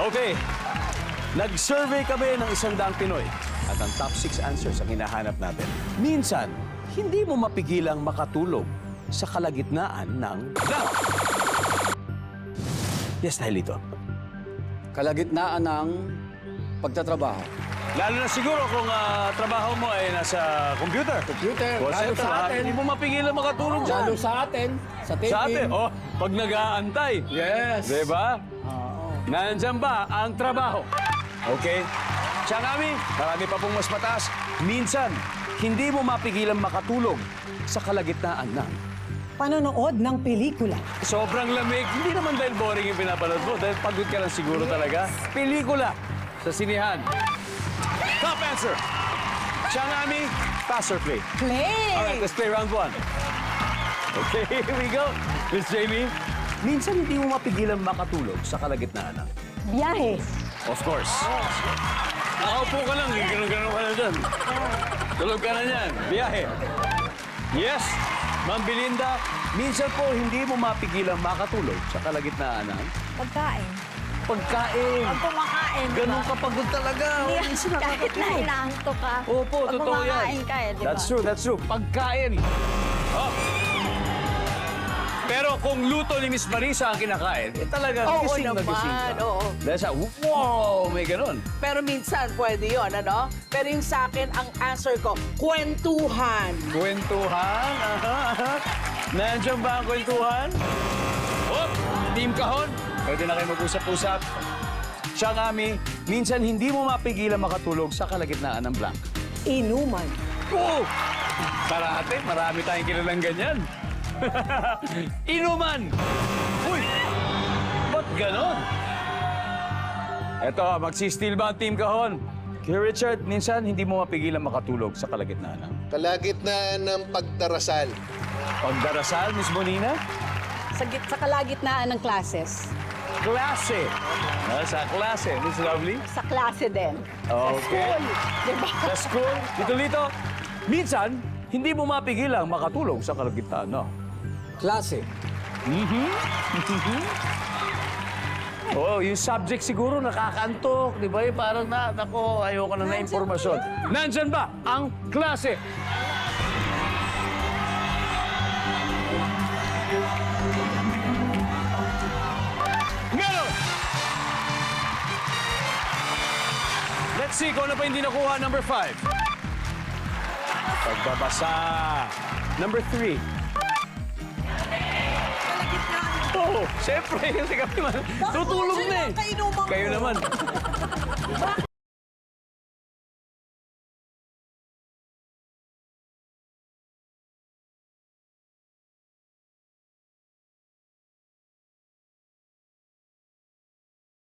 Okay. Nag-survey kami ng 100 Pinoy at ang top 6 answers ang hinahanap natin. Minsan, hindi mo mapigilang makatulog sa kalagitnaan ng blank. Yes, dahil ito. Kalagitnaan ng pagtatrabaho. Lalo na siguro kung trabaho mo ay nasa computer. Computer, Call lalo center, sa atin. Hindi mo mapigilan makatulog dyan. Lalo sa atin, sa taping. Sa atin, pag nag-aantay. Yes. Diba? Oo. Nandyan ba ang trabaho? Okay. Siya kami, marami pa pong mas mataas. Minsan, hindi mo mapigilan makatulog sa kalagitnaan ng Panonood ng pelikula. sobrang lamig. Hindi naman dahil boring yung pinapanood mo, dahil pagod ka lang siguro talaga. Pelikula sa sinihan. Top answer. Siya kami, pass or play? Play! Alright, let's play round 1. Okay, here we go. Miss Jamie, minsan hindi mo mapigilan makatulog sa kalagitnaan ng Biyahe. Of course. Nakaupo ka lang, ganun-ganun ka na dyan. Tulog ka na yan. Biyahe. Yes, Ma'am Belinda, minsan po hindi mo mapigilang makatulog sa kalagitnaan ng Pagkain. pagkain. Pag kumakain, di Ganun ba? kapagod talaga. Minsan Kahit na nakakatulog. inaantok ka. Opo, pag totoo yan. kumakain ka eh, di ba? That's true, that's true. Pagkain. Oh. Pero kung luto ni Miss Marisa ang kinakain, talagang Oo gising na naman, gising ka. oo. Dahil sa, wow, may ganun. Pero minsan, pwede yun, ano? Pero yung sa akin, ang answer ko, kwentuhan. Kwentuhan? Aha. Nandiyan ba ang kwentuhan? Oh, Team Kahon, pwede na kayo mag-usap-usap. Siya kami, minsan hindi mo mapigilan makatulog sa kalagitnaan ng blank. Inuman. Oh! Parate, marami tayong kilalang ganyan. Inuman! Uy! Ba't ganon? Eto, magsistil ba ang Team Kahon? Kuya Richard, minsan hindi mo mapigilan makatulog sa kalagitnaan ng Kalagitnaan ng pagdarasal. pagdarasal, Miss Bonina? Sa kalagitnaan ng classes. Klase. Sa klase, Miss Lovely? Sa klase din. Okay. Diba? Sa school, dito. Minsan, hindi mo mapigilang makatulog sa kalagitnaan, no? Klase. Oh, yung subject siguro nakakantok, di ba? Yung parang nako, ayoko na na impormasyon. Nandyan ba ang klase? Meron! Let's see kung ano pa hindi nakuha. Number 5. Pagbabasa. Number 3. Oh, siyempre. Kasi kami tutulog na eh. Kayo naman.